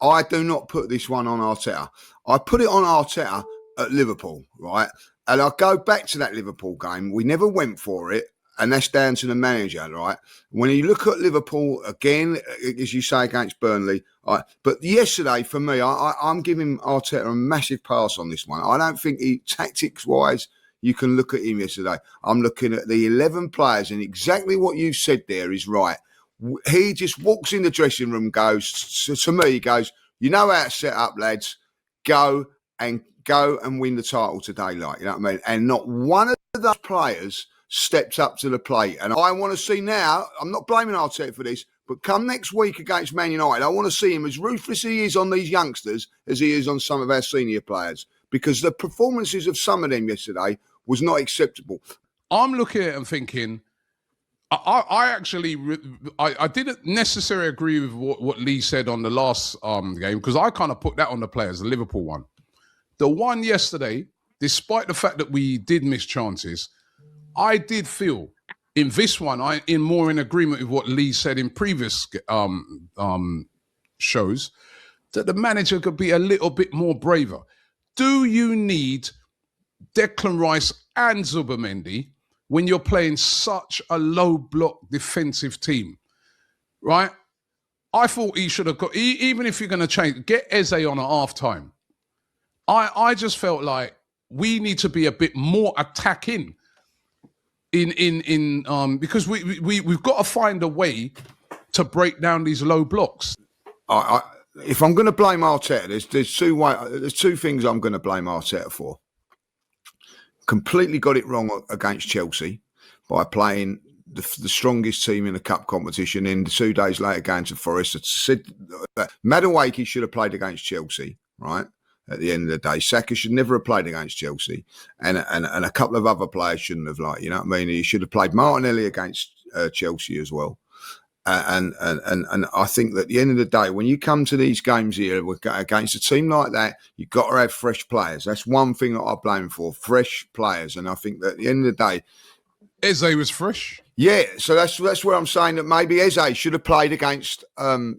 I do not put this one on Arteta. I put it on Arteta at Liverpool, right? And I go back to that Liverpool game. We never went for it, and that's down to the manager, right? When you look at Liverpool again, as you say, against Burnley, but yesterday, for me, I'm giving Arteta a massive pass on this one. I don't think tactics-wise, you can look at him yesterday. I'm looking at the 11 players, and exactly what you said there is right. He just walks in the dressing room, to me, he goes, you know how to set up, lads. Go and win the title today, like, you know what I mean? And not one of those players stepped up to the plate. And I want to see now, I'm not blaming Arteta for this, but come next week against Man United, I want to see him as ruthless as he is on these youngsters as he is on some of our senior players. Because the performances of some of them yesterday was not acceptable. I'm looking at it and thinking, I didn't necessarily agree with what Lee said on the last game, because I kind of put that on the players, the Liverpool one. The one yesterday, despite the fact that we did miss chances, I did feel in this one, I'm more in agreement with what Lee said in previous shows, that the manager could be a little bit more braver. Do you need Declan Rice and Zubimendi when you're playing such a low block defensive team, right? I thought he should have got, even if you're going to change, get Eze on at half time. I just felt like we need to be a bit more attacking because we've got to find a way to break down these low blocks. If I'm going to blame Arteta, there's two things I'm going to blame Arteta for. Completely got it wrong against Chelsea by playing the strongest team in the cup competition. In 2 days later, going to Forest, said Madueke should have played against Chelsea, right? At the end of the day, Saka should never have played against Chelsea, and a couple of other players shouldn't have. Like, you know what I mean? He should have played Martinelli against Chelsea as well. And I think that at the end of the day, when you come to these games here against a team like that, you've got to have fresh players. That's one thing that I blame for, fresh players. And I think that at the end of the day, Eze was fresh. Yeah, so that's where I'm saying that maybe Eze should have played against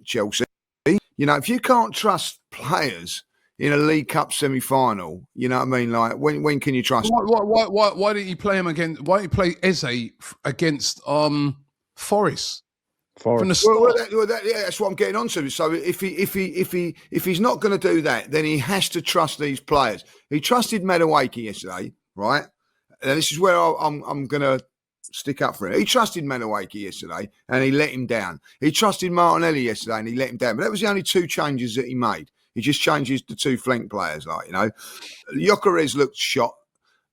Chelsea. You know, if you can't trust players in a League Cup semi-final, you know what I mean? Like, when can you trust? Why did he play him against? Why did he play Eze against Forest? From the start. That's what I'm getting onto. So if he's not going to do that, then he has to trust these players. He trusted Madueke yesterday, right? And this is where I'm going to stick up for it. He trusted Madueke yesterday, and he let him down. He trusted Martinelli yesterday, and he let him down. But that was the only two changes that he made. He just changes the two flank players, like, you know. Gyökeres looked shot.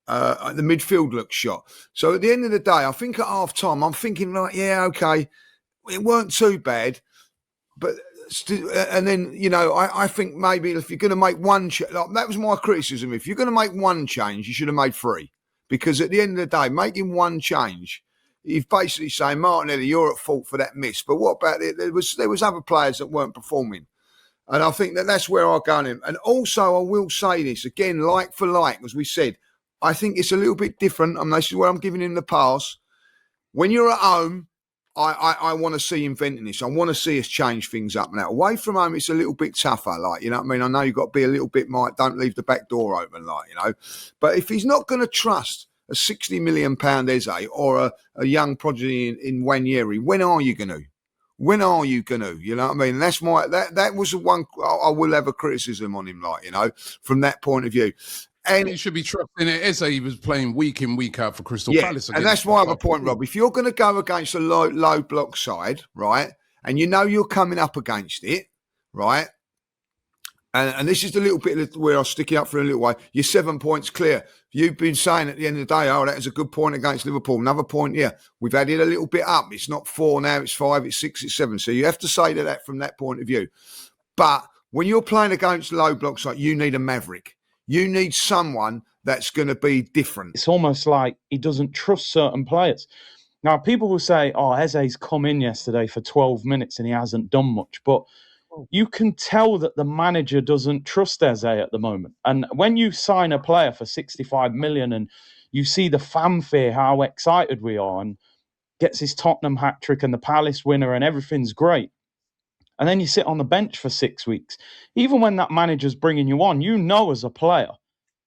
The midfield looked shot. So at the end of the day, I think at half time, I'm thinking, like, yeah, okay. It weren't too bad, but and then, you know, I think maybe if you're going to make one like, that was my criticism. If you're going to make one change, you should have made three, because at the end of the day, making one change, you're basically saying, Martinelli, you're at fault for that miss. But what about it? There was other players that weren't performing, and I think that's where I go in. And also, I will say this again, like for like, as we said, I think it's a little bit different. And this is where I'm giving him the pass. When you're at home, I want to see inventing this. I want to see us change things up now. Away from home, it's a little bit tougher, like, you know what I mean? I know you've got to be a little bit don't leave the back door open, like, you know. But if he's not going to trust a £60 million Eze or a young prodigy in Nwaneri, when are you going to? When are you going to? You know what I mean? That's that was the one I will have a criticism on him, like, you know, from that point of view. And he should be trusting it. Eze was playing week in, week out for Crystal Palace. And that's my other point, Rob. If you're going to go against a low block side, right, and you know you're coming up against it, right, and this is the little bit where I'll stick it up for a little while, you're 7 points clear. You've been saying at the end of the day, oh, that was a good point against Liverpool. Another point, yeah. We've added a little bit up. It's not 4 now, it's 5, it's 6, it's 7. So you have to say that from that point of view. But when you're playing against low block side, you need a maverick. You need someone that's going to be different. It's almost like he doesn't trust certain players. Now, people will say, oh, Eze's come in yesterday for 12 minutes and he hasn't done much. But you can tell that the manager doesn't trust Eze at the moment. And when you sign a player for 65 million and you see the fanfare, how excited we are, and gets his Tottenham hat-trick and the Palace winner and everything's great. and then you sit on the bench for 6 weeks. Even when that manager's bringing you on, you know as a player,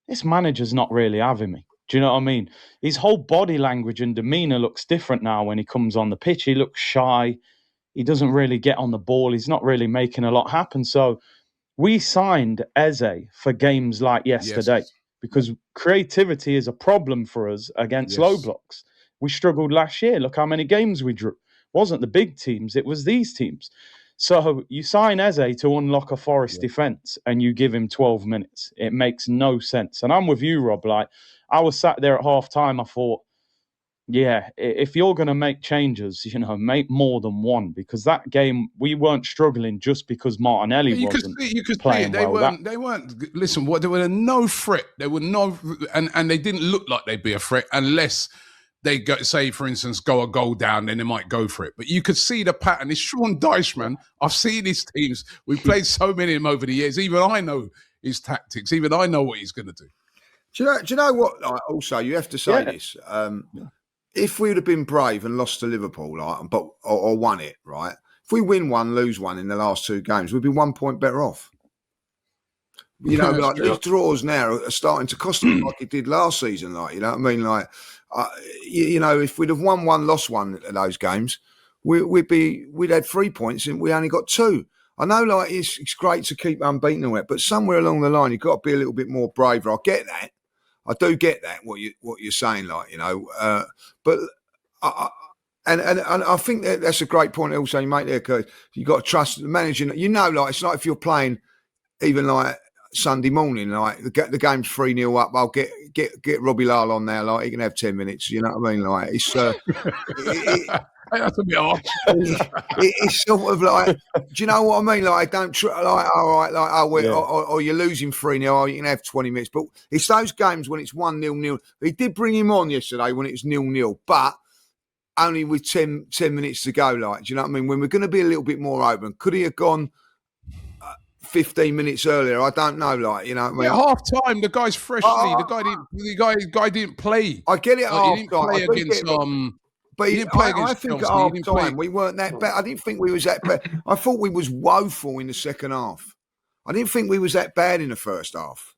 this manager's not really having me. Do you know what I mean? His whole body language and demeanour looks different now when he comes on the pitch. He looks shy. He doesn't really get on the ball. He's not really making a lot happen. So we signed Eze for games like yesterday because creativity is a problem for us against low blocks. We struggled last year. Look how many games we drew. It wasn't the big teams. It was these teams. So you sign Eze to unlock a Forest defence and you give him 12 minutes. It makes no sense. And I'm with you, Rob. Like, I was sat there at half time. I thought, yeah, if you're going to make changes, make more than one, because that game we weren't struggling just because Martinelli wasn't playing well. They weren't. Listen, they were no threat. They were no, and they didn't look like they'd be a threat unless they go, say, for instance, go a goal down, then they might go for it. But you could see the pattern. It's Sean Dyche, man. I've seen his teams. We've played so many of them over the years. Even I know his tactics. Even I know what he's going to do. Do you know what? Also, you have to say this. If we would have been brave and lost to Liverpool, or won it, right? If we win one, lose one in the last 2 games, we'd be 1 point better off. These draws now are starting to cost us like it did last season. You know what I mean? If we'd have won one, lost one of those games, we'd had 3 points and we only got 2. I know, it's great to keep unbeaten and that, but somewhere along the line, you've got to be a little bit more braver. I get that. I do get that, what you're saying, but I think that's a great point also you make there, because you've got to trust the manager. It's like if you're playing even Sunday morning, the game's 3-0 up, I'll get Robbie Lyle on now, he can have 10 minutes, you know what I mean? It's that's a bit odd. It's sort of do you know what I mean? Don't all right, or you're losing 3-0, you can have 20 minutes. But it's those games when it's 1-0. He did bring him on yesterday when it was 0-0, but only with 10 minutes to go. Do you know what I mean? When we're going to be a little bit more open, could he have gone 15 minutes earlier? I don't know. You know what I mean? At half time, the guy's freshly. The guy didn't play. I get it. He didn't play against. But I think at half time we weren't that bad. I didn't think we was that bad. I thought we was woeful in the second half. I didn't think we was that bad in the first half.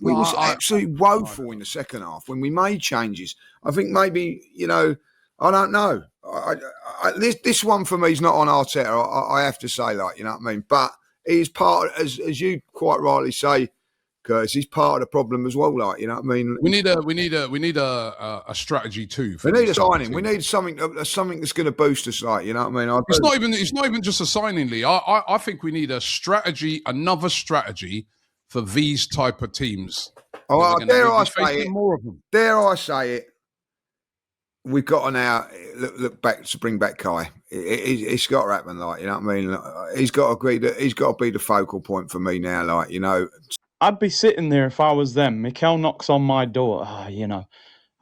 We was absolutely woeful in the second half when we made changes. I think maybe, I don't know. This one for me is not on Arteta. I have to say, you know what I mean? But he's part, as you quite rightly say, Curtis, he's part of the problem as well. You know what I mean? We need a strategy too. We need a signing. We need something that's going to boost us. You know what I mean? It's not even just a signing, Lee. I think we need a strategy, another strategy for these type of teams. Dare I say it? We've got to now look back to bring back Kai. It's got to happen. You know what I mean? He's got to agree that he's got to be the focal point for me now. I'd be sitting there if I was them. Mikel knocks on my door. I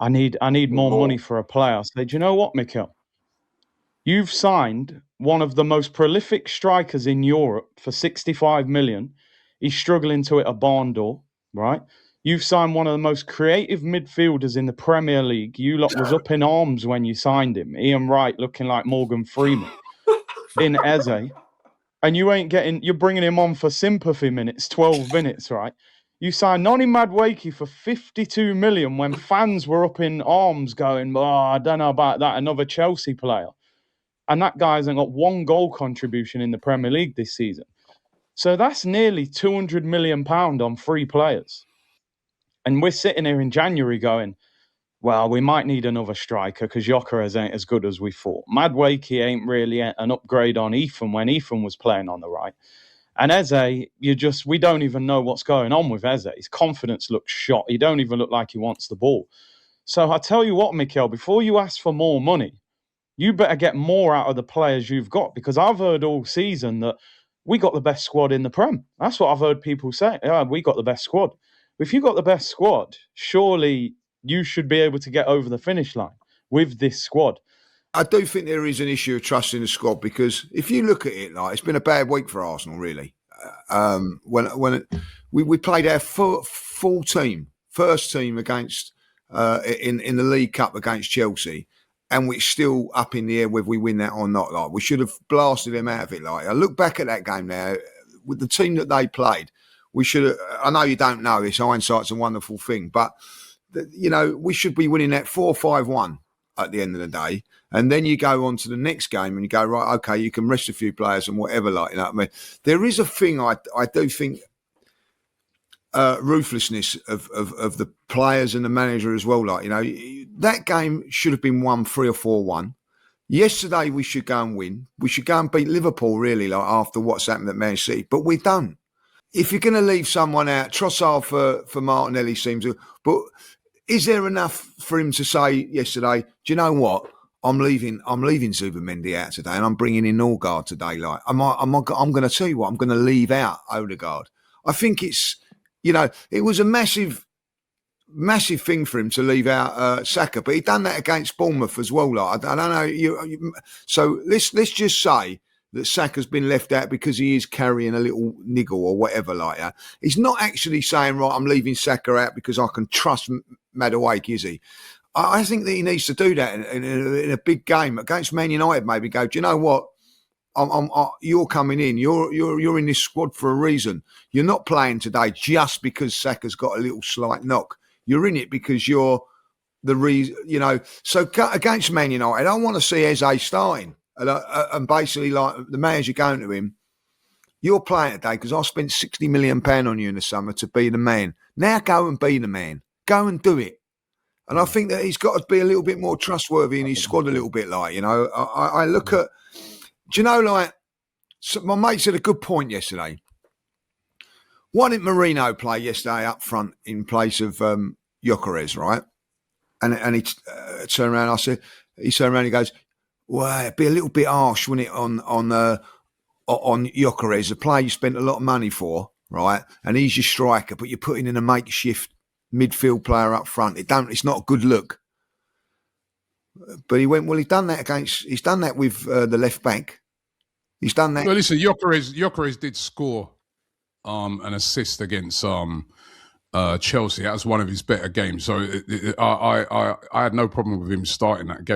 need more money for a player. I say, do you know what, Mikel? You've signed one of the most prolific strikers in Europe for 65 million. He's struggling to hit a barn door, right? You've signed one of the most creative midfielders in the Premier League. You lot was up in arms when you signed him. Ian Wright looking like Morgan Freeman in Eze. And you're bringing him on for sympathy minutes, 12 minutes, right? You signed Noni Madueke for 52 million when fans were up in arms going, I don't know about that, another Chelsea player. And that guy hasn't got 1 goal contribution in the Premier League this season. So that's nearly £200 million on 3 players. And we're sitting here in January going, well, we might need another striker because Gyökeres ain't as good as we thought. Madueke ain't really an upgrade on Ethan when Ethan was playing on the right. And Eze, we don't even know what's going on with Eze. His confidence looks shot. He don't even look like he wants the ball. So I tell you what, Mikel, before you ask for more money, you better get more out of the players you've got, because I've heard all season that we got the best squad in the Prem. That's what I've heard people say. We got the best squad. If you got the best squad, surely you should be able to get over the finish line with this squad. I do think there is an issue of trust in the squad, because if you look at it, it's been a bad week for Arsenal, really. We played our full team, first team against in the League Cup against Chelsea, and we're still up in the air whether we win that or not. Like, we should have blasted them out of it. Like, I look back at that game now with the team that they played. We should have. I know you don't know this. Hindsight's a wonderful thing, but we should be winning that 4-5-1 at the end of the day. And then you go on to the next game and you go, right, okay, you can rest a few players and whatever. Like, you know what I mean? There is a thing I do think. Ruthlessness of the players and the manager as well. Like, that game should have been won 3 or 4-1. Yesterday we should go and win. We should go and beat Liverpool really, like after what's happened at Man City. But we don't. If you're going to leave someone out, Trossard for Martinelli seems to. But is there enough for him to say yesterday? Do you know what? I'm leaving Zubimendi out today, and I'm bringing in Norgard today. Like, I'm going to tell you what. I'm going to leave out Odegaard. I think it's. It was a massive thing for him to leave out Saka, but he done that against Bournemouth as well. Like, I don't know. So let's just say that Saka's been left out because he is carrying a little niggle or whatever like that. He's not actually saying, right, I'm leaving Saka out because I can trust Madueke, is he? I think that he needs to do that in a big game against Man United. Maybe go, do you know what? You're coming in. You're in this squad for a reason. You're not playing today just because Saka's got a little slight knock. You're in it because you're the reason. So against Man United, I don't want to see Eze starting and basically like the manager going to him. You're playing today because I spent £60 million on you in the summer to be the man. Now go and be the man. Go and do it. And I think that he's got to be a little bit more trustworthy in his squad a little bit. Like, I look at. Do you know, like, so my mate said a good point yesterday. Why didn't Marino play yesterday up front in place of Gyökeres, right? And he turned around. He turned around and he goes, well, it'd be a little bit harsh, wouldn't it, on Gyökeres, a player you spent a lot of money for, right? And he's your striker, but you're putting in a makeshift midfield player up front. It's not a good look. But he went, well, he's done that with the left back. He's done that. Well, listen, Gyökeres did score an assist against Chelsea. That was one of his better games. So I had no problem with him starting that game.